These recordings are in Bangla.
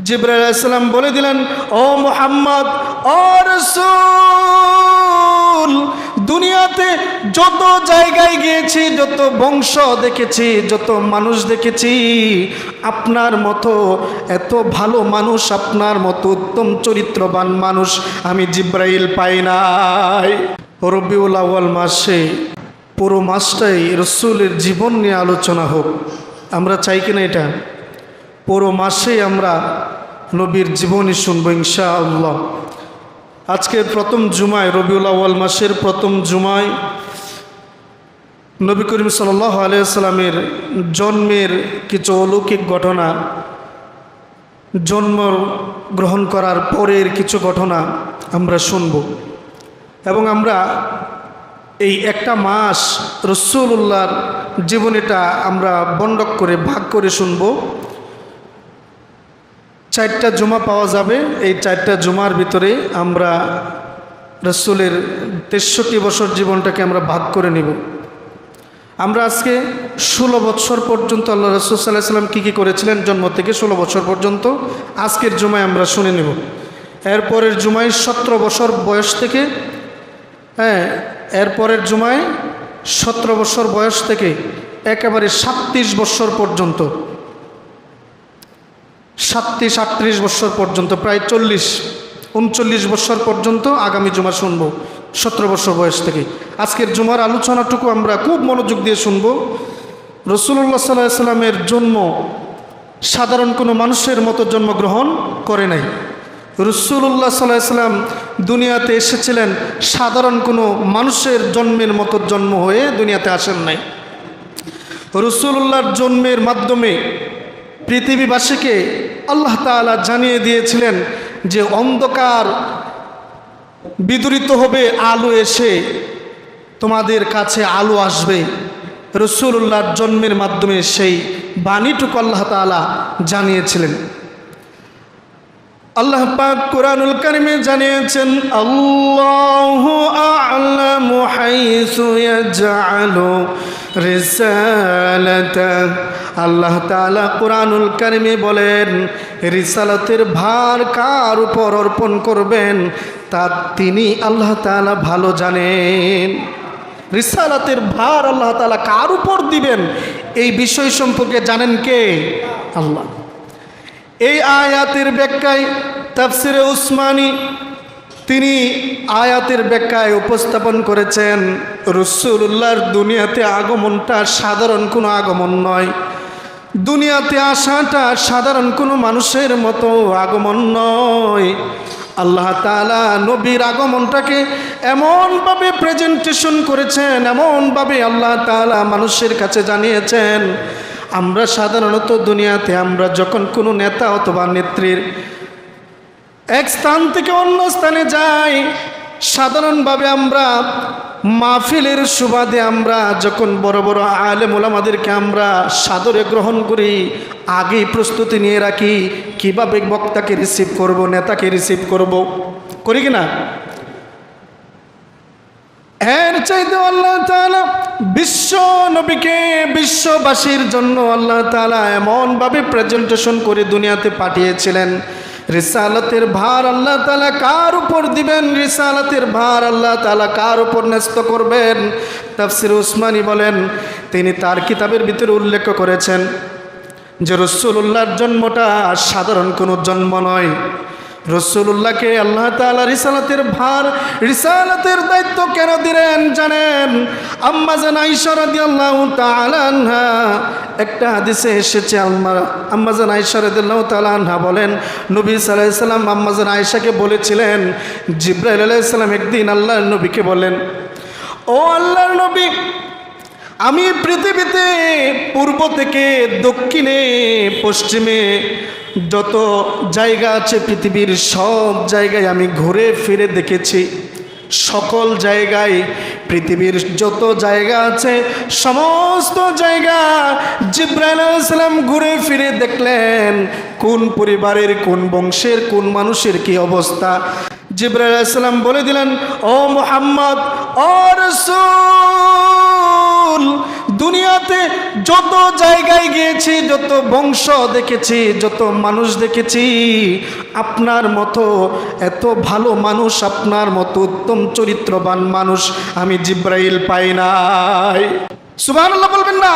জিবরাইল আলাইহিস সালাম বলে দিলেন, ও মুহাম্মদ, ও রাসূল, দুনিয়াতে যত জায়গায় গিয়েছি, যত বংশ দেখেছি, যত মানুষ দেখেছি, আপনার মতো এত ভালো মানুষ, আপনার মতো উত্তম চরিত্রবান মানুষ আমি জিবরাইল পাই নাই। রবিউল আউয়াল মাসে পুরো মাসটাই রাসূলের জীবন নিয়ে আলোচনা হোক, আমরা চাই কিনা এটা? পুরো মাসে আমরা নবীর জীবনী শুনবো ইনশাআল্লাহ। আজকের প্রথম জুমায়, রবিউল আউয়াল মাসের প্রথম জুমায় নবী করিম সাল্লাল্লাহু আলাইহি সাল্লামের জন্মের কিছু অলৌকিক ঘটনা, জন্ম গ্রহণ করার পরের কিছু ঘটনা আমরা শুনব এবং আমরা এই একটা মাস রাসূলুল্লাহর জীবনীটা আমরা বন্টন করে ভাগ করে শুনব। 4টা জুমা পাওয়া যাবে, এই 4টা জুমার ভিতরে আমরা রাসূলের 63 বছর জীবনটাকে আমরা ভাগ করে নেব। আমরা আজকে 16 বছর পর্যন্ত আল্লাহ রাসূল সাল্লাল্লাহু আলাইহি সাল্লাম কী কী করেছিলেন জন্ম থেকে 16 বছর পর্যন্ত আজকের জুমায় আমরা শুনে নেব। এরপরের জুমায় 17 বছর বয়স থেকে, এরপরের জুমায় 17 বছর বয়স থেকে একেবারে 37 বছর পর্যন্ত, 37-38 বছর পর্যন্ত, প্রায় 40-39 বছর পর্যন্ত আগামী জুমা শুনব 17 বছর বয়স থেকে। আজকের জুমার আলোচনাটুকু আমরা খুব মনোযোগ দিয়ে শুনব। রাসূলুল্লাহ সাল্লাল্লাহু আলাইহি সাল্লামের জন্ম সাধারণ কোনো মানুষের মতো জন্মগ্রহণ করে নাই। রাসূলুল্লাহ সাল্লাল্লাহু আলাইহি সাল্লাম দুনিয়াতে এসেছিলেন সাধারণ কোনো মানুষের জন্মের মতো জন্ম হয়ে দুনিয়াতে আসেন নাই। রাসূলুল্লাহর জন্মের মাধ্যমে পৃথিবীবাসীকে আল্লাহ তাআলা জানিয়ে দিয়েছিলেন যে অন্ধকার বিদূরিত হবে, আলো এসে তোমাদের কাছে আলো আসবে। রাসূলুল্লাহর জন্মের মাধ্যমে সেই বাণীটুকু আল্লাহ তাআলা জানিয়েছিলেন। আল্লাহ পাক কুরআনুল কারীমে জানিয়েছেন, আল্লাহু আ'লামু হাইসু ইয়াজআলু রিসালাতা। আল্লাহ তাআলা কুরআনুল কারীমে বলেন, রিসালাতের ভার কার উপর অর্পণ করবেন তা তিনি আল্লাহ তাআলা ভালো জানেন। রিসালাতের ভার আল্লাহ তাআলা কার উপর দিবেন এই বিষয় সম্পর্কে জানেন কে? আল্লাহ। এই আয়াতের ব্যাখ্যায় তাফসিরে উসমানী তিনি আয়াতের ব্যাখ্যায় উপস্থাপন করেছেন, রাসূলুল্লাহর দুনিয়াতে আগমনটা সাধারণ কোনো আগমন নয়, দুনিয়াতে আসাটা সাধারণ কোনো মানুষের মতো আগমন নয়। আল্লাহ তাআলা নবীর আগমনটাকে এমনভাবে প্রেজেন্টেশন করেছেন, এমনভাবে আল্লাহ তাআলা মানুষের কাছে জানিয়েছেন। আমরা সাধারণত দুনিয়াতে আমরা যখন কোনো নেতা অথবা নেত্রীর এক স্থান থেকে অন্য স্থানে যাই, সাধারণভাবে আমরা মাহফিলের সুবাদে আমরা যখন বড় বড় আলেম ওলামাদেরকে আমরা সাদরে গ্রহণ করি, আগেই প্রস্তুতি নিয়ে রাখি কিভাবে বক্তাকে রিসিভ করব, নেতাকে রিসিভ করব, করি কি না? এর চাইতে আল্লাহ তাআলা বিশ্ব নবীকে বিশ্ববাসীর জন্য আল্লাহ তাআলা এমনভাবে প্রেজেন্টেশন করে দুনিয়াতে পাঠিয়েছিলেন। রিসালাতের ভার আল্লাহ তাআলা কার উপর দিবেন, রিসালাতের ভার আল্লাহ তাআলা কার উপর ন্যস্ত করবেন? তাফসির উসমানী বলেন, তিনি তার কিতাবের ভিতরে উল্লেখ করেছেন যে রাসূলুল্লাহর জন্মটা সাধারণ কোনো জন্ম নয়। রাসূলুল্লাহকে আল্লাহ তাআলা রিসালাতের ভার, রিসালাতের দায়িত্ব কেন দিলেন জানেন? আম্মা জান আয়েশা রাদিয়াল্লাহু তাআলা আনহা, একটা হাদিসে এসেছে আম্মা জান আয়েশা রাদিয়াল্লাহু তাআলা আনহা বলেন, নবী সাল্লাল্লাহু আলাইহি সাল্লাম আম্মা জান আয়েশাকে বলেছিলেন, জিবরাইল আলাইহিস সালাম একদিন আল্লাহর নবীকে বলেন, ও আল্লাহর নবী, আমি পৃথিবীতে পূর্ব থেকে দক্ষিণে পশ্চিমে যত জায়গা আছে পৃথিবীর সব জায়গায় আমি ঘুরে ফিরে দেখেছি। সকল জায়গায় পৃথিবীর যত জায়গা আছে সমস্ত জায়গা জিবরাইল আলাইহিস সালাম ঘুরে ফিরে দেখলেন কোন পরিবারের, কোন বংশের, কোন মানুষের কি অবস্থা। জিবরাইল আলাইহিস সালাম বলে দিলেন, ও মুহাম্মদ, ও রাসূল, দুনিয়াতে যত জায়গায় গিয়েছি, যত বংশ দেখেছি, যত মানুষ দেখেছি, আপনার মতো এত ভালো মানুষ, আপনার মতো উত্তম চরিত্রবান মানুষ আমি জিব্রাইল পাই নাই। সুবহানাল্লাহ বলবেন না?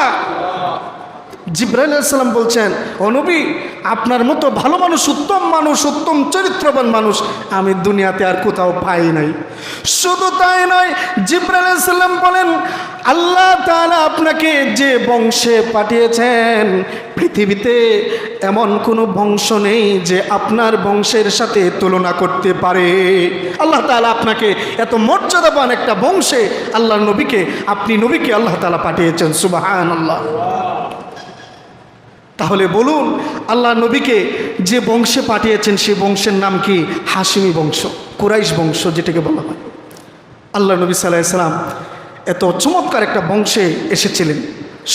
জিব্রাইল আলাইহিস সালাম বলছেন, ও নবী, আপনার মতো ভালো মানুষ, উত্তম চরিত্রবান মানুষ আমি দুনিয়াতে আর কোথাও পাই নাই। শুধু তাই নয়, জিব্রাইল আলাইহিস সালাম বলেন, আল্লাহ তাআলা আপনাকে যে বংশে পাঠিয়েছেন, পৃথিবীতে এমন কোনো বংশ নেই যে আপনার বংশের সাথে তুলনা করতে পারে। আল্লাহ তাআলা আপনাকে এত মর্যাদাবান একটা বংশে আল্লাহর নবীকে, আপনি নবীকে আল্লাহ তাআলা পাঠিয়েছেন। সুবহানাল্লাহ। তাহলে বলুন, আল্লাহ নবীকে যে বংশে পাঠিয়েছেন সে বংশের নাম কি? হাশিমি বংশ, কুরাইশ বংশ যেটাকে বলা হয়। আল্লাহ নবী সাল্লাল্লাহু আলাইহি সাল্লাম এত চমৎকার একটা বংশে এসেছিলেন।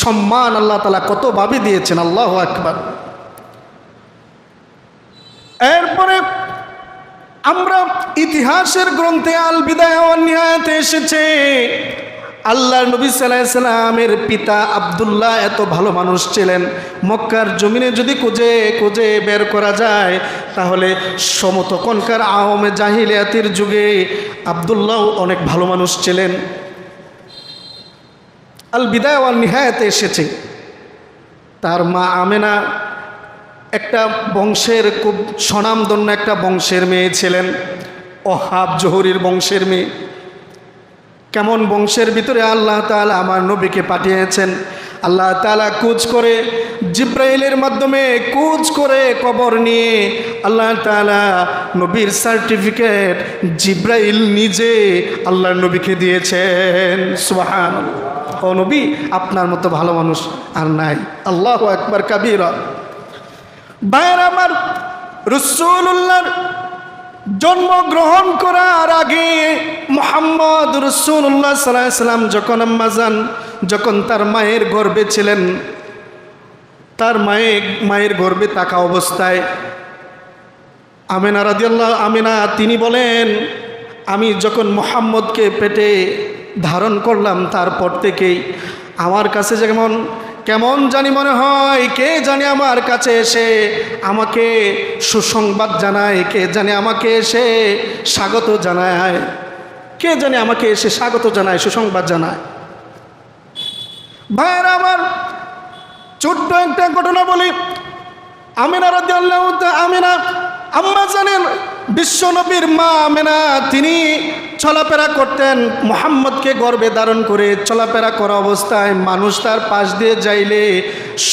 সম্মান আল্লাহ তাআলা কতভাবে দিয়েছেন, আল্লাহু আকবার। এরপরে আমরা ইতিহাসের গ্রন্থে আল বিদায়া ওয়ান নিহায়াতে এসেছে, আল্লাহর নবী সাল্লাল্লাহু আলাইহি সাল্লামের পিতা আব্দুল্লাহ এত ভালো মানুষ ছিলেন, মক্কার জমিনে যদি খুঁজে বের করা যায় তাহলে সমতখনকার আওয়ামে জাহিলিয়াতের যুগে আব্দুল্লাহ অনেক ভালো মানুষ ছিলেন। আল বিদায়া ওয়ান নিহায়াতে এসেছে, তার মা আমেনা একটা বংশের খুব স্বনামধন্য একটা বংশের মেয়ে ছিলেন, ওহাব জোহরির বংশের মেয়ে। কেমন বংশের ভিতরে আল্লাহ তাআলা আমার নবীকে পাঠিয়েছেন। আল্লাহ তাআলা কুচ করে জিব্রাইলের মাধ্যমে কুচ করে কবর নিয়ে আল্লাহ তাআলা নবীর সার্টিফিকেট জিব্রাইল নিজে আল্লাহর নবীকে দিয়েছেন। সুবহানাল্লাহ। ও নবী, আপনার মতো ভালো মানুষ আর নাই। আল্লাহু আকবার কাবীরা। ভাইয়ের আমার, রাসূলুল্লাহর জন্মগ্রহণ করার আগে মুহাম্মদ রাসূলুল্লাহ সাল্লাল্লাহু আলাইহি সাল্লাম যখন তার মায়ের গর্ভে ছিলেন, তার মায়ের গর্ভে থাকা অবস্থায় আমেনা তিনি বলেন, আমি যখন মুহাম্মদকে পেটে ধারণ করলাম তারপর থেকেই আমার কাছে কেমন জানি মনে হয়, কে জানি আমার কাছে এসে আমাকে সুসংবাদ জানায়, কে জানি আমাকে এসে স্বাগত জানায়, সুসংবাদ জানায়। ভাইয়েরা আমার, ছোট্ট একটা ঘটনা বলি। আমিনা রাদিয়াল্লাহু তাআলা আম্মা জানেন বিশ্বনবীর মা আমেনা তিনি চলাফেরা করতেন, মুহাম্মদকে গর্ভে ধারণ করে চলাফেরা করা অবস্থায় মানুষ তার পাশ দিয়ে যাইলে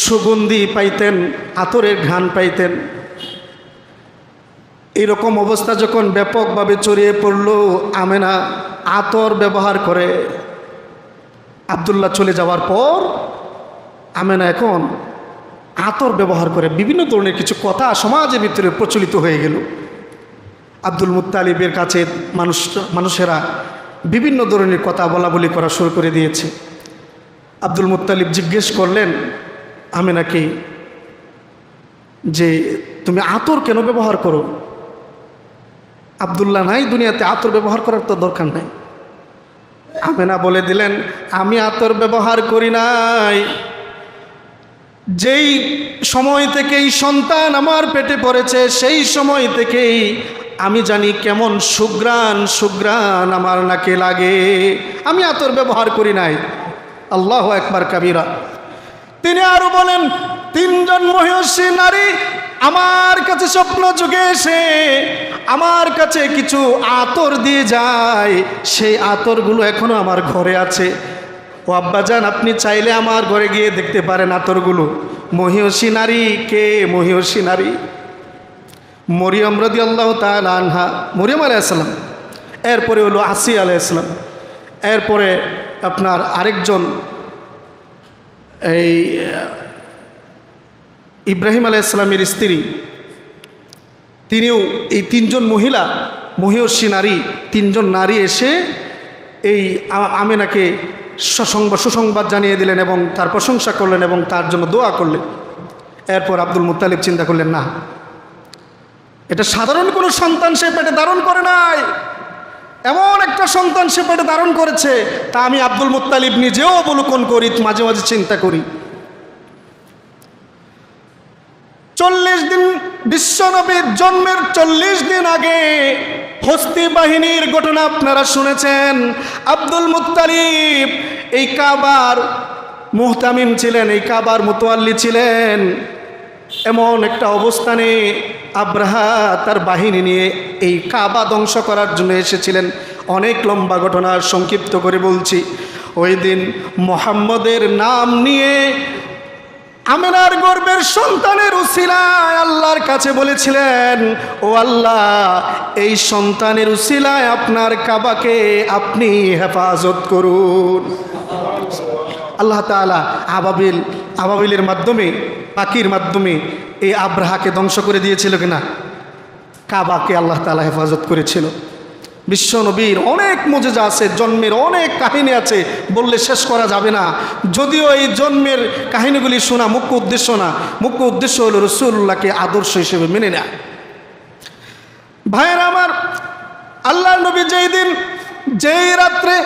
সুগন্ধি পাইতেন, আতরের ঘ্রাণ পাইতেন। এরকম অবস্থা যখন ব্যাপকভাবে ছড়িয়ে পড়ল, আমেনা আতর ব্যবহার করে। আব্দুল্লাহ চলে যাওয়ার পর আমেনা এখন আতর ব্যবহার করে। বিভিন্ন ধরনের কিছু কথা সমাজের ভিতরে প্রচলিত হয়ে গেল। আব্দুল মুত্তালিবের কাছে মানুষেরা বিভিন্ন ধরনের কথা বলা করা শুরু করে দিয়েছে। আব্দুল মুত্তালিব জিজ্ঞেস করলেন আমেনাকে যে তুমি আতর কেন ব্যবহার করো? আব্দুল্লাহ নাই দুনিয়াতে, আতর ব্যবহার করার তো দরকার নাই। আমেনা বলে দিলেন, আমি আতর ব্যবহার করি নাই, যেই সময় থেকেই সন্তান আমার পেটে পড়েছে সেই সময় থেকেই আমি জানি কেমন সুঘ্রাণ আমার নাকে লাগে, আমি আতর ব্যবহার করি নাই। আল্লাহু আকবার কাবীরা। তিনি আরো বলেন, তিনজন মহিষী নারী আমার কাছে স্বপ্ন যুগে এসে আমার কাছে কিছু আতর দিয়ে যায়, সেই আতরগুলো এখনো আমার ঘরে আছে। ও আব্বাজান, আপনি চাইলে আমার ঘরে গিয়ে দেখতে পারেন আতরগুলো। মহিষী নারী কে? মহিষী নারী মরিয়ম রাদিয়াল্লাহু তাআলা আনহা, মরিয়ম আলাইহিস সালাম, এরপরে হলো আসিয়া আলাইহিস সালাম, এরপরে আপনার আরেকজন এই ইব্রাহিম আলাইহিস সালামের স্ত্রী, তিনিও, এই তিনজন মহিলা মহিষী নারী, তিনজন নারী এসে এই আমেনাকে সুসংবাদ জানিয়ে দিলেন এবং তার প্রশংসা করলেন এবং তার জন্য দোয়া করলেন। এরপর আব্দুল মুত্তালিব চিন্তা করলেন, না, এটা সাধারণ কোনো সন্তান সে পেটে ধারণ করে নাই, এমন একটা সন্তান সে পেটে ধারণ করেছে, তা আমি আব্দুল মুত্তালিব নিজেও অবলোকন করি, মাঝে মাঝে চিন্তা করি। 40 দিন, বিশ্বনবীর জন্মের 40 দিন আগে হস্তি বাহিনীর ঘটনা আপনারা শুনেছেন। আব্দুল মুত্তালিব এই কাবার মুহতামিম ছিলেন, এই কাবার মুতওয়াল্লি ছিলেন। এমন একটা অবস্থানে আব্রাহা তার বাহিনী নিয়ে এই কাবা ধ্বংস করার জন্য এসেছিলেন। অনেক লম্বা ঘটনা, সংক্ষিপ্ত করে বলছি। ওই দিন মুহাম্মদের নাম নিয়ে আমেনার গর্ভের সন্তানের উসিলায় আল্লাহর কাছে বলেছিলেন, ও আল্লাহ, এই সন্তানের উসিলায় আপনার কাবাকে আপনি হেফাজত করুন। আল্লাহ তাআলা আবাবিলের মাধ্যমে, পাখির মাধ্যমে এই আব্রাহাকে ধ্বংস করে দিয়েছিল কিনা? কাবাকে আল্লাহ তাআলা হেফাজত করেছিল। বিশ্ব নবীর অনেক মুজিজা আছে, জন্মের অনেক কাহিনী আছে, বললে শেষ করা যাবে না। যদিও এই জন্মের কাহিনীগুলি শোনা মুখ্য উদ্দেশ্য না, মুখ্য উদ্দেশ্য হলো রাসূলুল্লাহকে আদর্শ হিসেবে মেনে নেয়া। ভাইয়েরা আমার, আল্লাহর নবী যেই দিন, যেই রাত্রে,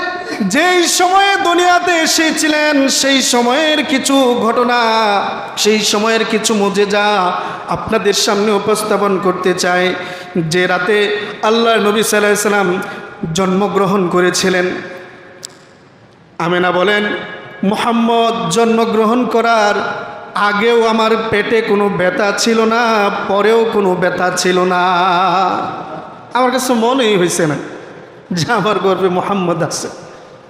যেই সময়ে দুনিয়াতে এসেছিলেন, সেই সময়ের কিছু ঘটনা, সেই সময়ের কিছু মুজিজা আপনাদের সামনে উপস্থাপন করতে চাই। যে রাতে আল্লাহর নবী সাল্লাল্লাহু আলাইহি সাল্লাম জন্মগ্রহণ করেছিলেন। আমেনা বলেন, মুহাম্মদ জন্মগ্রহণ করার আগেও আমার পেটে কোনো ব্যথা ছিল না, পরেও কোনো ব্যথা ছিল না। আমার কাছে মনেই হয়েছে না যে আমার গর্ভে মুহাম্মদ আছে।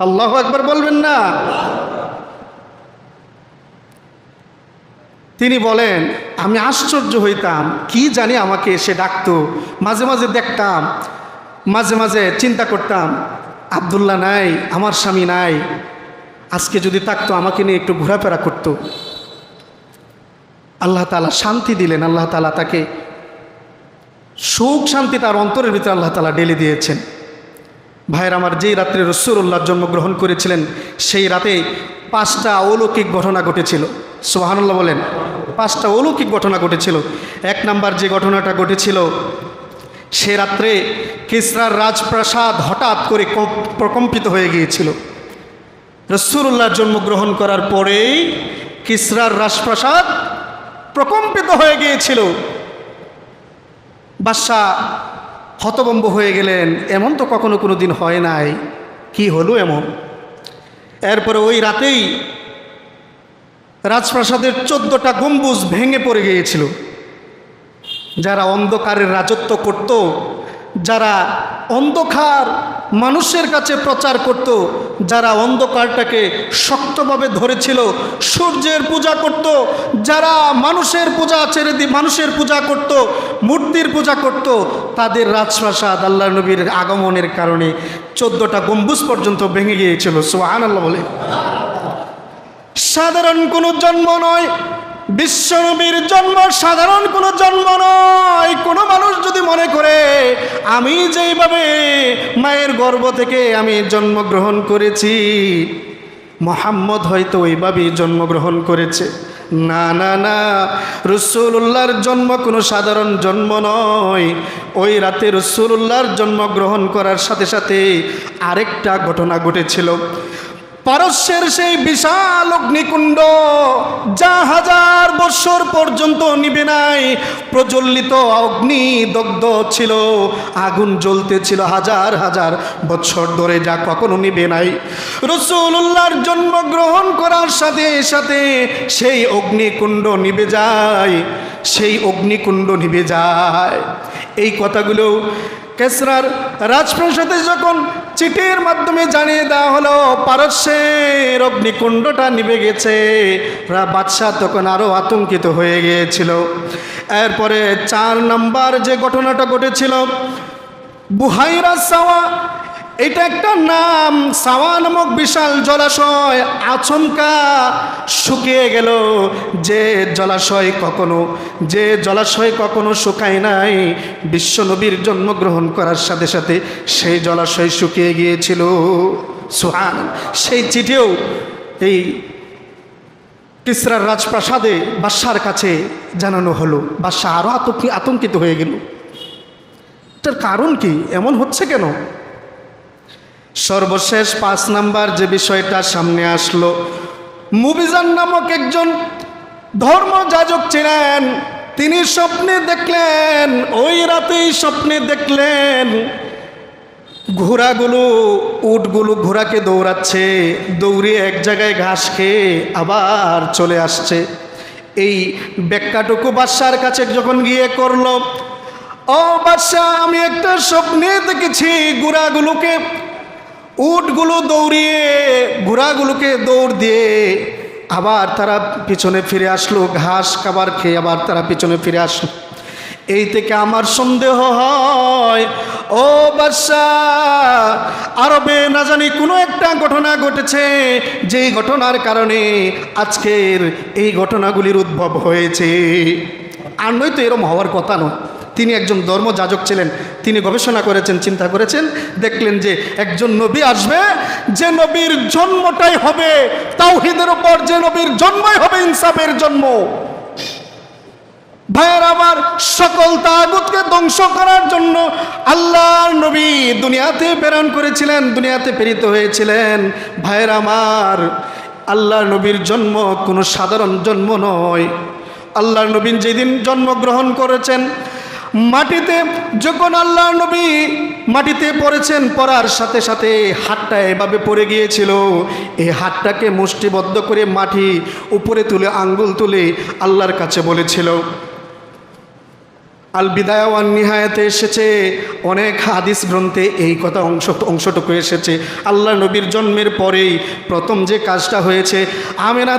আল্লাহু আকবার বলবেন না? তিনি বলেন, আমি আশ্চর্য হইতাম, কি জানি আমাকে এসে ডাকতো। মাঝে মাঝে দেখতাম, মাঝে মাঝে চিন্তা করতাম, আব্দুল্লাহ নাই, আমার স্বামী নাই, আজকে যদি থাকতো আমাকে নিয়ে একটু ঘোরাফেরা করতো। আল্লাহ তাআলা শান্তি দিলেন, আল্লাহ তাআলা তাকে সুখ শান্তি তার অন্তরের ভিতরে আল্লাহ তাআলা ঢেলে দিয়েছেন। ভাইয়ের আমার, যেই রাত্রে রাসূলুল্লাহ জন্মগ্রহণ করেছিলেন, সেই রাতে 5টা অলৌকিক ঘটনা ঘটেছিল। সুবহানাল্লাহ বলেন। 5টা অলৌকিক ঘটনা ঘটেছিল। 1 নাম্বার যে ঘটনাটা ঘটেছিল, সে রাত্রে কিসরার রাজপ্রাসাদ হঠাৎ করে প্রকম্পিত হয়ে গিয়েছিল। রাসূলুল্লাহ জন্মগ্রহণ করার পরেই কিসরার রাজপ্রাসাদ প্রকম্পিত হয়ে গিয়েছিল। বাদশাহ হতভম্ব হয়ে গেলেন, এমন তো কখনো কোনো দিন হয় নাই, কি হলো এমন? এরপরে ওই রাতেই রাজপ্রাসাদের 14টা গম্বুজ ভেঙে পড়ে গিয়েছিল। যারা অন্ধকারের রাজত্ব করত, যারা অন্ধকার মানুষের কাছে প্রচার করত, যারা অন্ধকারটাকে শক্তভাবে ধরেছিল, সূর্যের পূজা করত, যারা মানুষের পূজা ছেড়ে দিয়ে মানুষের পূজা করত, মূর্তির পূজা করত, তাদের রাজপ্রাসাদ আল্লাহর নবীর আগমনের কারণে 14টা গম্বুজ পর্যন্ত ভেঙে গিয়েছিল। সুবহানাল্লাহ বলে। সাধারণ কোনো জন্ম নয়, বিশ্বনবীর জন্ম সাধারণ কোনো জন্ম নয়। কোনো মানুষ যদি মনে করে আমি যেইভাবে মায়ের গর্ভ থেকে আমি জন্মগ্রহণ করেছি, মুহাম্মদ হয়তো ওইভাবেই জন্মগ্রহণ করেছে, না না না, রাসূলুল্লাহর জন্ম কোনো সাধারণ জন্ম নয়। ওই রাতে রাসূলুল্লাহর জন্মগ্রহণ করার সাথে সাথে আরেকটা ঘটনা ঘটেছিল। পারস্যের সেই বিশাল অগ্নিকুণ্ড, যা 1000 বছর পর্যন্ত নিবে নাই, প্রজ্বলিত অগ্নি দগ্ধ ছিল, আগুন জ্বলতেছিল 1000 বছর ধরে, যা কখনো নিবে নাই। রাসূলুল্লাহর জন্মগ্রহণ করার সাথে সাথে সেই অগ্নিকুণ্ড নিবে যায়, সেই অগ্নিকুণ্ড নিবে যায়। এই কথাগুলো কেসরার রাজপ্রাসাদে যখন চিঠির মাধ্যমে জানিয়ে দেওয়া হলো পারস্যের অগ্নিকুণ্ডটা নিভে গেছে, বাদশাহ তখন আরও আতঙ্কিত হয়ে গিয়েছিল। এরপরে 4 নাম্বার যে ঘটনাটা ঘটেছিল, বুহাইরা সাওয়া, এটা একটা নাম। সাওয়া নামক বিশাল জলাশয় আচমকা শুকিয়ে গেল। যে জলাশয় কখনো শুকায় নাই, বিশ্বনবীর জন্মগ্রহণ করার সাথে সাথে সেই জলাশয় শুকিয়ে গিয়েছিল। সুবহান। সেই চিঠিও এই কিসরার রাজপ্রাসাদে বাদশার কাছে জানানো হলো। বাদশা আরও আতঙ্কিত হয়ে গেল। এটার কারণ কি? এমন হচ্ছে কেন? সর্বশেষ 5 নাম্বার যে বিষয়টা সামনে আসলো, মুবিজান নামক একজন ধর্মযাজক ছিলেন। তিনি স্বপ্নে দেখলেন, ওই রাতেই স্বপ্নে দেখলেন ঘোড়াগুলো, উটগুলো ঘোড়াকে দৌড়াচ্ছে, দৌড়িয়ে এক জায়গায় ঘাস খেয়ে আবার চলে আসছে। এই ব্যাখ্যাটুকু বাদশার কাছে যখন গিয়ে করলো, ও বাদশা, আমি একটা স্বপ্নে দেখেছি ঘোড়াগুলোকে, উটগুলো দৌড়িয়ে ঘোড়াগুলোকে দৌড় দিয়ে আবার তারা পিছনে ফিরে আসলো, ঘাস খাবার খেয়ে আবার তারা পিছনে ফিরে আসলো। এই থেকে আমার সন্দেহ হয়, ও বাদশাহ, আরবে না জানি কোনো একটা ঘটনা ঘটেছে, যেই ঘটনার কারণে আজকের এই ঘটনাগুলির উদ্ভব হয়েছে। আর নয়তো এরম হওয়ার কথা নয়। তিনি একজন ধর্মযাজক ছিলেন, তিনি গবেষণা করেছেন, চিন্তা করেছেন, দেখলেন যে একজন নবী আসবে, যে নবীর জন্মটাই হবে তাওহীদের উপর, যে নবীর জন্মই হবে ইনসাফের জন্ম। ভাইয়ের আমার, সকল তাগুতকে ধ্বংস করার জন্য আল্লাহর নবী দুনিয়াতে প্রেরণ করেছিলেন, দুনিয়াতে প্রেরিত হয়েছিলেন। ভাইয়ের আমার, আল্লাহর নবীর জন্ম কোনো সাধারণ জন্ম নয়। আল্লাহর নবী যেদিন জন্মগ্রহণ করেছেন, মাটিতে যখন আল্লাহ নবী মাটিতে পড়েছেন, পড়ার সাথে সাথে হাতটা এভাবে পড়ে গিয়েছিল। এই হাতটাকে মুষ্টিবদ্ধ করে মাটি উপরে তুলে আঙ্গুল তুলে আল্লাহর কাছে বলেছিল। আল বিদায়া ওয়ান নিহায়াতে এসেছে, অনেক হাদিস গ্রন্থে এই কথা অংশটুকু এসেছে। আল্লাহ নবীর জন্মের পরেই প্রথম যে কাজটা হয়েছে, আমেনা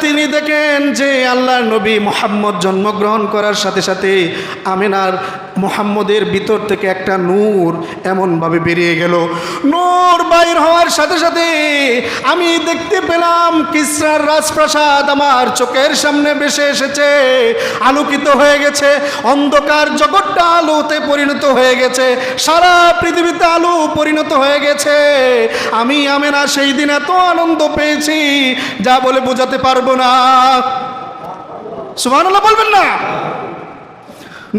তিনি দেখেন যে আল্লাহর নবী মুহাম্মদ জন্মগ্রহণ করার সাথে সাথে আমেনার মুহাম্মদের ভিতর থেকে একটা নূর এমনভাবে বেরিয়ে গেল। নূর বাইর হওয়ার সাথে সাথে আমি দেখতে পেলাম কিসরার রাজপ্রাসাদ আমার চোখের সামনে ভেসে এসেছে, আলোকিত হয়ে গেছে। অন্ধকার জগৎটা আলোতে পরিণত হয়ে গেছে, সারা পৃথিবীতে আলো পরিণত হয়ে গেছে। আমি আমেনা সেই দিন এত আনন্দ পেয়েছি যা বলে বোঝাতে পারবো না। সুবহানাল্লাহ বলবেন না?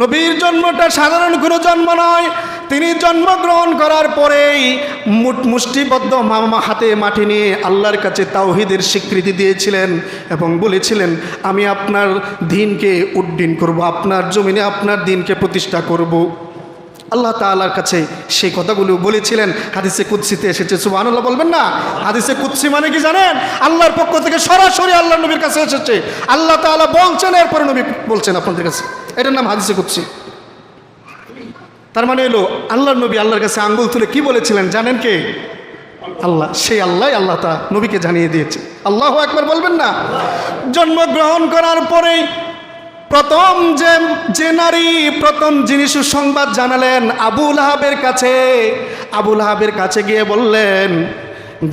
নবীর জন্মটা সাধারণ কোনো জন্ম নয়। তিনি জন্মগ্রহণ করার পরেই মুষ্টিবদ্ধ হাতে মাটি নিয়ে আল্লাহর কাছে তাওহীদের স্বীকৃতি দিয়েছিলেন এবং বলেছিলেন, আমি আপনার দ্বীনকে উড্ডীন করব, আপনার জমিনে আপনার দ্বীনকে প্রতিষ্ঠা করব। আল্লাহ তাআলার কাছে সেই কথাগুলো বলেছিলেন। হাদিসে কুদসিতে এসেছে। সুবহানাল্লাহ বলবেন না? হাদিসে কুদসি মানে কি জানেন? আল্লাহর পক্ষ থেকে সরাসরি আল্লাহ নবীর কাছে এসেছে। আল্লাহ তাআলা বলছেন, এরপরে নবী বলছেন আপনাদের কাছে। এটার নাম হাদিসে কুদসি। তার মানে হলো আল্লাহর নবী আল্লাহর কাছে আঙ্গুল তুলে কি বলেছিলেন জানেন? কে? আল্লাহ। সেই আল্লাহ তা নবীকে জানিয়ে দিয়েছে। আল্লাহু আকবার বলবেন না? জন্মগ্রহণ করার পরেই প্রথম যে নারী প্রথম যিনি সুসংবাদ জানালেন আবু লাহাবের কাছে, আবু লাহাবের কাছে গিয়ে বললেন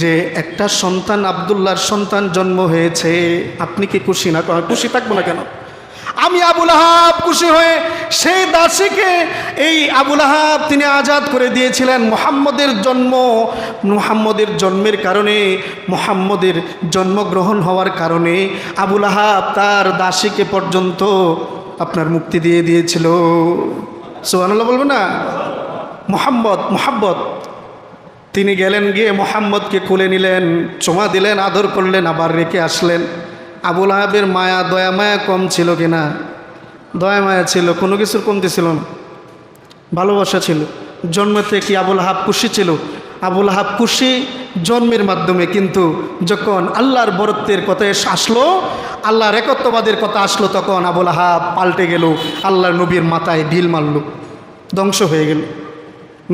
যে একটা সন্তান, আব্দুল্লাহর সন্তান জন্ম হয়েছে, আপনি কি খুশি না? খুশি থাকবো না কেন? আমি আবু লাহাব খুশি হয়ে সেই দাসীকে, এই আবু লাহাব তিনি আজাদ করে দিয়েছিলেন। মুহাম্মদের জন্মের কারণে, মুহাম্মদের জন্মগ্রহণ হওয়ার কারণে আবু লাহাব তার দাসীকে পর্যন্ত আপনার মুক্তি দিয়ে দিয়েছিল। সুবহানাল্লাহ বলবো না? মুহাম্মদ তিনি গেলেন, গিয়ে মুহাম্মদকে কোলে নিলেন, চুমা দিলেন, আদর করলেন, আবার রেখে আসলেন। আবু লাহাবের মায়া, দয়া মায়া কম ছিল কিনা? দয়া মায়া ছিল, কোনো কিছুর কমতি ছিল না, ভালোবাসা ছিল। জন্মতে কি আবু লাহাব খুশি ছিল? আবু লাহাব খুশি জন্মের মাধ্যমে, কিন্তু যখন আল্লাহর বরত্বের কথা আসলো, আল্লাহর একত্ববাদের কথা আসলো, তখন আবু লাহাব পাল্টে গেল, আল্লাহর নবীর মাথায় ঢিল মারল, ধ্বংস হয়ে গেল।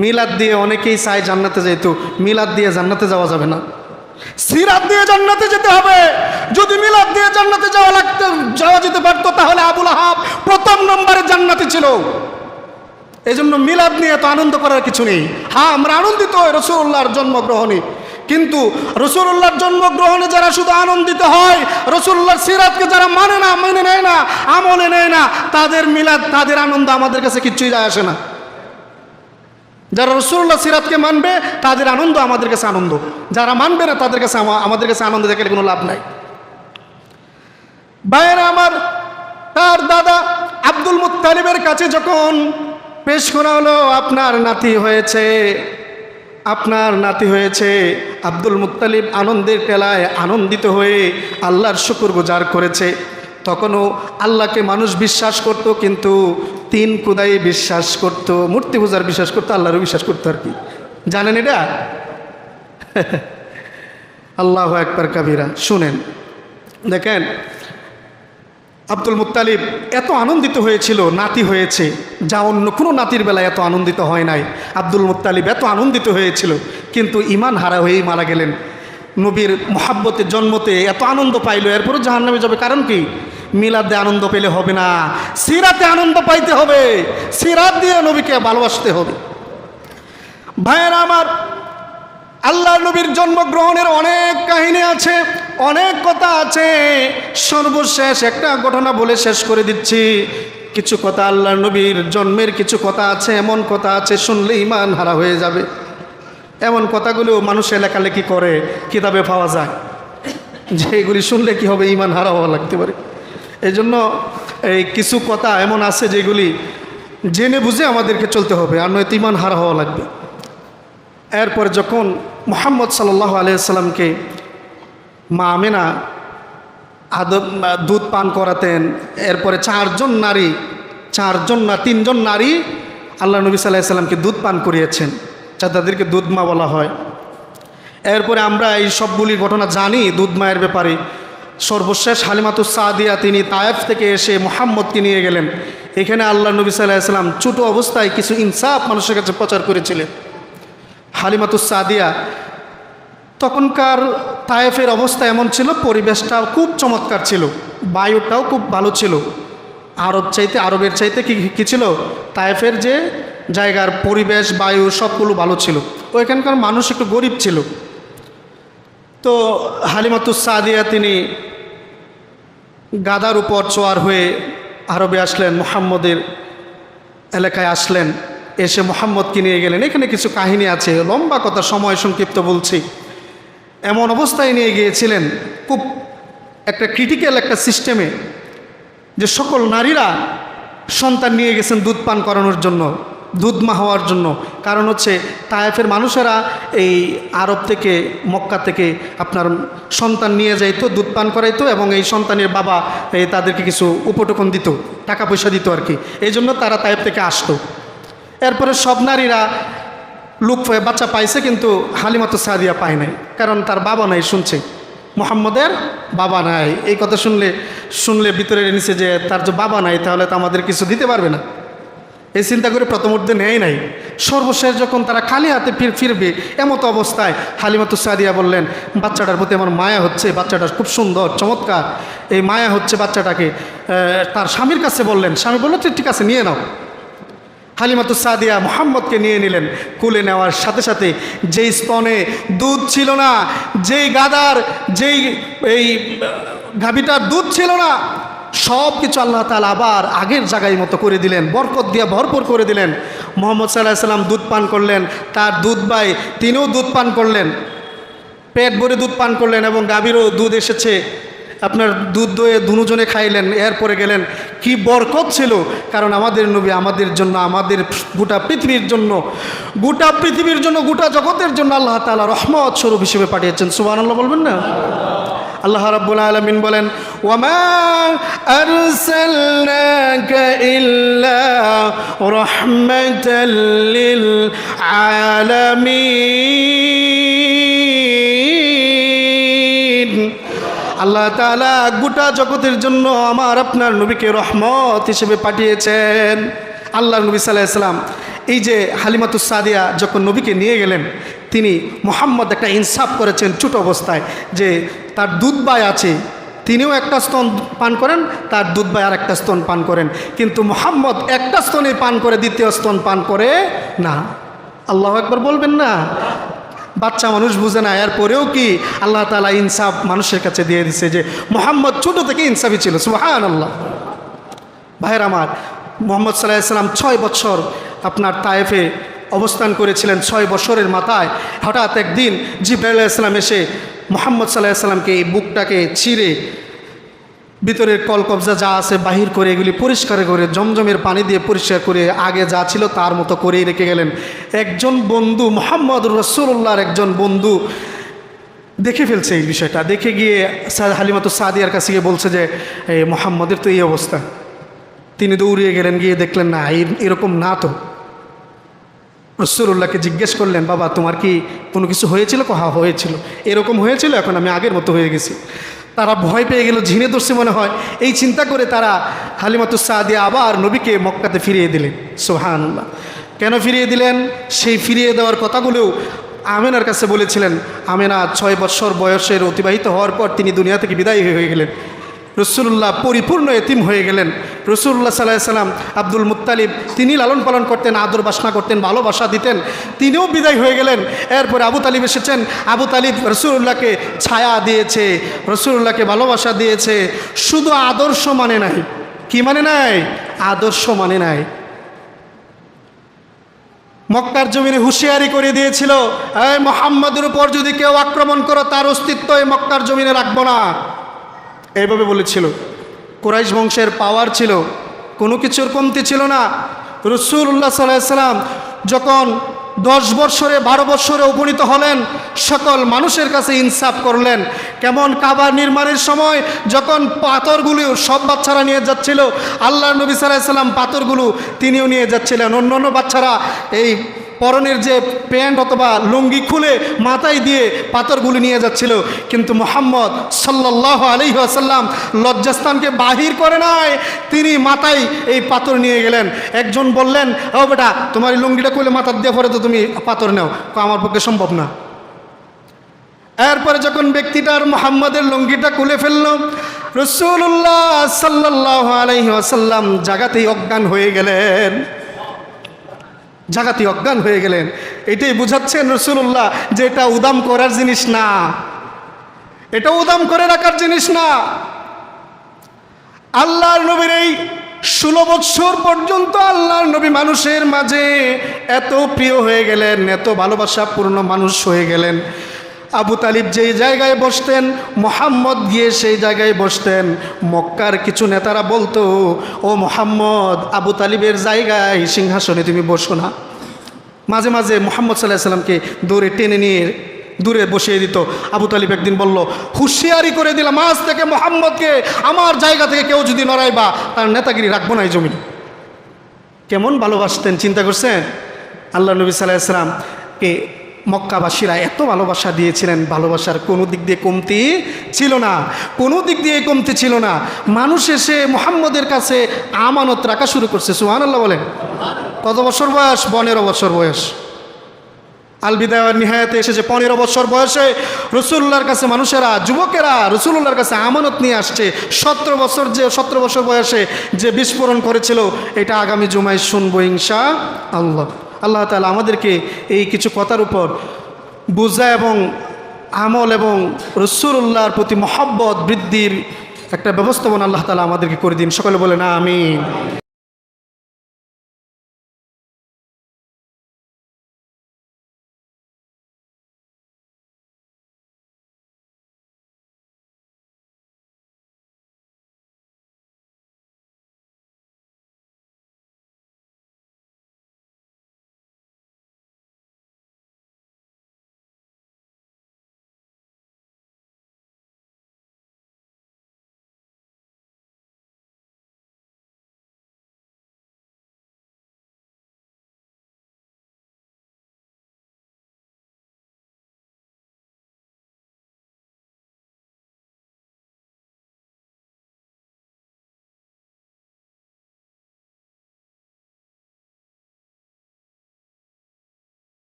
মিলাদ দিয়ে অনেকেই চায় জান্নাতে যেত, মিলাদ দিয়ে জান্নাতে যাওয়া যাবে না, সিরাত দিয়ে জান্নাতে যেতে হবে। যদি মিলাদ দিয়ে জান্নাতে যাওয়া যেতে পারতো তাহলে আবু লাহাব প্রথম নম্বরে জান্নাতে ছিল। এজন্য মিলাদ নিয়ে তো আনন্দ করার কিছু নেই। হ্যাঁ, আমরা আনন্দিত হই রাসূলুল্লাহর জন্মগ্রহণে, কিন্তু রাসূলুল্লাহর জন্মগ্রহণে যারা শুধু আনন্দিত হয়, রাসূলুল্লাহর সিরাতকে যারা মেনে নেয় না, আমলে নেয় না, তাদের মিলাদ, তাদের আনন্দ আমাদের কাছে কিছুই যায় আসে না। যারা রাসূলুল্লাহ সিরাতকে মানবে তাদের আনন্দ আমাদের কাছে আনন্দ, যারা মানবে না তাদের কাছে আমাদের কাছে আনন্দ দেখলে কোনো লাভ নাই। ভাইয়েরা আমার, তার দাদা আব্দুল মুত্তালিবের কাছে যখন পেশ করা হলো আপনার নাতি হয়েছে, আপনার নাতি হয়েছে। আব্দুল মুত্তালিব আনন্দের টেলায় আনন্দিত হয়ে আল্লাহর শুকরগুজার করেছে। তখনও আল্লাহকে মানুষ বিশ্বাস করত, কিন্তু তিন খুদাই বিশ্বাস করত, মূর্তি পূজার বিশ্বাস করতো, আল্লাহরও বিশ্বাস করতো আর কি। জানেন এটা? আল্লাহু আকবার কাবীরা। শুনেন, দেখেন আব্দুল মুত্তালিব এত আনন্দিত হয়েছিল নাতি হয়েছে, যা অন্য কোনো নাতির বেলায় এত আনন্দিত হয় নাই। আব্দুল মুত্তালিব এত আনন্দিত হয়েছিল, কিন্তু ঈমান হারা হয়েই মারা গেলেন। নবীর মোহাব্বতে জন্মতে এত আনন্দ পাইল, এরপরও জাহান্নামে যাবে। কারণ কি? মিলাদে আনন্দ পেলে হবে না, সিরাতে আনন্দ পাইতে হবে, সিরাত দিয়ে নবীকে ভালোবাসতে হবে। ভাইয়েরা আমার, আল্লাহ নবীর জন্মগ্রহণের অনেক কাহিনী আছে, অনেক কথা আছে। সর্বশেষ একটা ঘটনা বলে শেষ করে দিচ্ছি। কিছু কথা আল্লাহ নবীর জন্মের কিছু কথা আছে, এমন কথা আছে শুনলে ঈমান হারা হয়ে যাবে। এমন কথাগুলো মানুষে লেখালেখি করে, কিতাবে পাওয়া যায়, যে এগুলি শুনলে কি হবে, ঈমান হারা হওয়া লাগতে পারে। এই জন্য এই কিছু কথা এমন আছে যেগুলি জেনে বুঝে আমাদেরকে চলতে হবে, আর নয়তো ঈমান হারা হওয়া লাগবে। এরপর যখন মুহাম্মদ সাল্লাল্লাহু আলাইহি সাল্লামকে মা আমেনা দুধ পান করাতেন, এরপরে তিনজন নারী আল্লাহ নবী সাল্লাল্লাহু আলাইহি সাল্লামকে দুধ পান করিয়েছেন, তাদেরকে দুধ মা বলা হয়। এরপরে আমরা এই সবগুলি ঘটনা জানি দুধ মায়ের ব্যাপারে। সর্বশেষ হালিমাতুস সাদিয়া তিনি তায়েফ থেকে এসে মুহাম্মদকে নিয়ে গেলেন। এখানে আল্লাহ নবী সাল্লাল্লাহু আলাইহি সাল্লাম ছোট অবস্থায় কিছু ইনসাফ মানুষের কাছে প্রচার করেছিলেন। হালিমাতুস সাদিয়া, তখনকার তায়েফের অবস্থা এমন ছিল, পরিবেশটাও খুব চমৎকার ছিল, বায়ুটাও খুব ভালো ছিল। আরবের চাইতে কি ছিল, তায়েফের যে জায়গার পরিবেশ, বায়ু সবগুলো ভালো ছিল। ওইখানকার মানুষ একটু গরিব ছিল। তো হালিমাতুস সাদিয়া তিনি গাদার উপর চোয়ার হয়ে আরবে আসলেন, মুহাম্মদের এলাকায় আসলেন। এসে মুহাম্মদকে নিয়ে গেলেন। এখানে কিছু কাহিনী আছে, লম্বা কথা, সময় সংক্ষিপ্ত বলছি। এমন অবস্থায় নিয়ে গিয়েছিলেন, খুব একটা ক্রিটিক্যাল একটা সিস্টেমে, যে সকল নারীরা সন্তান নিয়ে গেছেন দুধ পান করানোর জন্য, দুধ মা হওয়ার জন্য। কারণ হচ্ছে তায়েফের মানুষেরা এই আরব থেকে, মক্কা থেকে আপনার সন্তান নিয়ে যাইতো, দুধ পান করাইতো, এবং এই সন্তানের বাবা তাদেরকে কিছু উপটোকন দিত, টাকা পয়সা দিত আর কি। এই জন্য তারা তায়েফ থেকে আসতো। এরপরে সব নারীরা বাচ্চা পাইছে, কিন্তু হালিমাতুস সাদিয়া পায় নাই, কারণ তার বাবা নাই। শুনছে মুহাম্মদের বাবা নাই, এই কথা শুনলে ভিতরে নিচে যে তার যে বাবা নাই, তাহলে তো আমাদের কিছু দিতে পারবে না, এই চিন্তা করে প্রথম অর্ধে নেয় নাই। সর্বশেষ যখন তারা খালি হাতে ফিরবে, এমতো অবস্থায় হালিমাতুস সাদিয়া বললেন, বাচ্চাটার প্রতি আমার মায়া হচ্ছে, বাচ্চাটা খুব সুন্দর চমৎকার, এই মায়া হচ্ছে বাচ্চাটাকে। তার স্বামীর কাছে বললেন, স্বামী বলল ঠিক আছে নিয়ে নাও। হালিমাতুস সাদিয়া মুহাম্মদকে নিয়ে নিলেন। কুলে নেওয়ার সাথে সাথে যেই স্তনে দুধ ছিল না, যেই এই গাভীটার দুধ ছিল না, সব কিছু আল্লাহ তাআলা আবার আগের জায়গায় মতো করে দিলেন, বরকত দিয়ে ভরপুর করে দিলেন। মুহাম্মদ সাল্লাল্লাহু আলাইহি সাল্লাম দুধ পান করলেন, তার দুধ ভাই তিনিও দুধ পান করলেন, পেট ভরে দুধ পান করলেন, এবং গাভীরও দুধ এসেছে। আপনার দুধ দয়ে দুজনে খাইলেন। এরপরে গেলেন, কি বরকত ছিল, কারণ আমাদের নবী আমাদের জন্য, আমাদের গোটা পৃথিবীর জন্য, গোটা জগতের জন্য আল্লাহ তাআলা রহমত স্বরূপ হিসেবে পাঠিয়েছেন। সুবহানাল্লাহ বলবেন না? আল্লাহ রাব্বুল আলামিন বলেন, ওয়ামা আরসালনাকা ইল্লা রাহমাতাল লিল আলামিন। আল্লাহ তাআলা গোটা জগতের জন্য আমার আপনার নবীকে রহমত হিসেবে পাঠিয়েছেন। আল্লাহ নবী সাল্লাল্লাহু আলাইহি সাল্লাম এই যে হালিমাতুস সাদিয়া যখন নবীকে নিয়ে গেলেন, তিনি মুহাম্মদ একটা ইনসাফ করেছেন ছোট অবস্থায়, যে তার দুধ ভাই আছে, তিনিও একটা স্তন পান করেন, তার দুধ ভাই আর একটা স্তন পান করেন, কিন্তু মুহাম্মদ একটা স্তনে পান করে, দ্বিতীয় স্তন পান করে না। আল্লাহু আকবার বলবেন না? বাচ্চা মানুষ বুঝে না, এরপরেও কি আল্লাহ তাআলা ইনসাফ মানুষের কাছে দিয়ে দিছে, যে মুহাম্মদ ছোট থেকে ইনসাফি ছিল। সুবহানাল্লাহ। ভাইয়ের আমার, মুহাম্মদ সাল্লাল্লাহু আলাইহি সাল্লাম 6 বছর আপনার তায়েফে অবস্থান করেছিলেন। 6 বছরের মাথায় হঠাৎ একদিন জিবরাইল আলাইহিস সালাম এসে মুহাম্মদ সাল্লাল্লাহু আলাইহি সাল্লামকে এই বুকটাকে ছিঁড়ে ভিতরের কলকবজা যা আছে বাহির করে এগুলি পরিষ্কার করে জমজমের পানি দিয়ে পরিষ্কার করে আগে যা ছিল তার মতো করেই রেখে গেলেন। একজন বন্ধু মুহাম্মদ রাসূলুল্লাহর একজন বন্ধু দেখে ফেলছে এই বিষয়টা, দেখে গিয়ে হালিমাতুস সাদিয়ার কাছে গিয়ে বলছে যে এই মুহাম্মদের তো এই অবস্থা। তিনি দৌড়িয়ে গেলেন, গিয়ে দেখলেন না এরকম না তো। রাসূলুল্লাহকে জিজ্ঞেস করলেন, বাবা তোমার কি কোনো কিছু হয়েছিল? হ্যাঁ হয়েছিল, এরকম হয়েছিল, এখন আমি আগের মতো হয়ে গেছি। তারা ভয় পেয়ে গেল, ঝিনে ধরছে মনে হয়, এই চিন্তা করে তারা হালিমাতুস সাদিয়া আবার নবীকে মক্কাতে ফিরিয়ে দিলেন। সুবহানাল্লাহ। কেন ফিরিয়ে দিলেন? সেই ফিরিয়ে দেওয়ার কথাগুলো আমেনার কাছে বলেছিলেন। আমেনা 6 বছর বয়সের অতিবাহিত হওয়ার পর তিনি দুনিয়া থেকে বিদায় হয়ে গেলেন। রসুল্লাহ পরিপূর্ণ এতিম হয়ে গেলেন। রসুল্লাহ সাল্লাল্লাহু আলাইহি সাল্লাম আব্দুল মুত্তালিব তিনি লালন পালন করতেন, আদর বাসনা করতেন, ভালোবাসা দিতেন, তিনিও বিদায় হয়ে গেলেন। এরপরে আবু তালিব এসেছেন। আবু তালিব রসুল্লাহকে ছায়া দিয়েছে, রসুল্লাহকে ভালোবাসা দিয়েছে, শুধু আদর্শ মানে নাই। কি মানে নাই? আদর্শ মানে নাই। মক্কার জমিনে হুঁশিয়ারি করে দিয়েছিল, এই মুহাম্মদের উপর যদি কেউ আক্রমণ করো তার অস্তিত্ব এই মক্কার জমিনে রাখবো না, এইভাবে বলেছিল। কুরাইশ বংশের পাওয়ার ছিল, কোনো কিছুর কমতি ছিল না। রাসূলুল্লাহ সাল্লাল্লাহু আলাইহি সাল্লাম যখন 10 বৎসরে 12 বৎসরে উপনীত হলেন, সকল মানুষের কাছে ইনসাফ করলেন। কেমন? কাবা নির্মাণের সময় যখন পাথরগুলো সব বাচ্চারা নিয়ে যাচ্ছিল, আল্লাহর নবী সাল্লাল্লাহু আলাইহি সাল্লাম পাথরগুলো তিনিও নিয়ে যাচ্ছিলেন। অন্যান্য বাচ্চারা এই পরনের যে প্যান্ট অথবা লুঙ্গি খুলে মাথায় দিয়ে পাথরগুলো নিয়ে যাচ্ছিল, কিন্তু মুহাম্মদ সাল্লাল্লাহু আলাইহি ওয়াসাল্লাম লজ্জাস্থানকে বাহির করে নাই, তিনি মাথায় এই পাথর নিয়ে গেলেন। একজন বললেন, ও বেটা তোমার এই লুঙ্গিটা খুলে মাথার দিয়ে পরে তো তুমি পাথর নাও। আমার পক্ষে সম্ভব না। এরপরে যখন ব্যক্তিটার মুহাম্মদের লুঙ্গিটা খুলে ফেলল, রাসূলুল্লাহ সাল্লাল্লাহু আলাইহি ওয়াসাল্লাম জাগাতেই অজ্ঞান হয়ে গেলেন, জাগাতে অজ্ঞান হয়ে গেলেন। এটাই বুঝাচ্ছেন রাসূলুল্লাহ যে এটা উদাম করার জিনিস না, এটা উদাম করে রাখার জিনিস না। আল্লাহর নবীর এই 16 বৎসর পর্যন্ত আল্লাহর নবী মানুষের মাঝে এত প্রিয় হয়ে গেলেন, এত ভালোবাসাপূর্ণ মানুষ হয়ে গেলেন। আবু তালিব যেই জায়গায় বসতেন, মুহাম্মদ গিয়ে সেই জায়গায় বসতেন। মক্কার কিছু নেতারা বলতো, ও মুহাম্মদ আবু তালিবের জায়গায় সিংহাসনে তুমি বসো না। মাঝে মাঝে মুহাম্মদ সাল্লাল্লাহু আলাইহি সাল্লামকে দৌড়ে টেনে নিয়ে দূরে বসিয়ে দিত। আবু তালিব একদিন বলল, হুঁশিয়ারি করে দিলাম, আজ থেকে মুহাম্মদকে আমার জায়গা থেকে কেউ যদি নড়াইবা তার নেতাগিরি রাখবো না এই জমিনে। কেমন ভালোবাসতেন চিন্তা করছেন? আল্লাহ নবী সাল্লাল্লাহু আলাইহি সাল্লামকে মক্কাবাসীরা এত ভালোবাসা দিয়েছিলেন, ভালোবাসার কোনো দিক দিয়ে কমতি ছিল না, কোনো দিক দিয়ে কমতি ছিল না। মানুষ এসে মুহাম্মদের কাছে আমানত রাখা শুরু করছে। সুবহানাল্লাহ বলেন। কত বছর বয়স? 15 বছর বয়স। আল বিদায়া ওয়ান নিহায়াতে এসেছে 15 বছর বয়সে রাসূলুল্লাহর কাছে মানুষেরা, যুবকেরা রাসূলুল্লাহর কাছে আমানত নিয়ে আসছে। 17 বছর বয়সে যে বিস্ফোরণ করেছিল, এটা আগামী জুমায় শুনবো ইনশাআল্লাহ। আল্লাহ তাআলা আমাদেরকে এই কিছু কথার উপর বুঝা এবং আমল এবং রাসূলুল্লাহর প্রতি মহব্বত বৃদ্ধির একটা ব্যবস্থাপনা আল্লাহ তাআলা আমাদেরকে করে দিন। সকলে বলেন আমিন।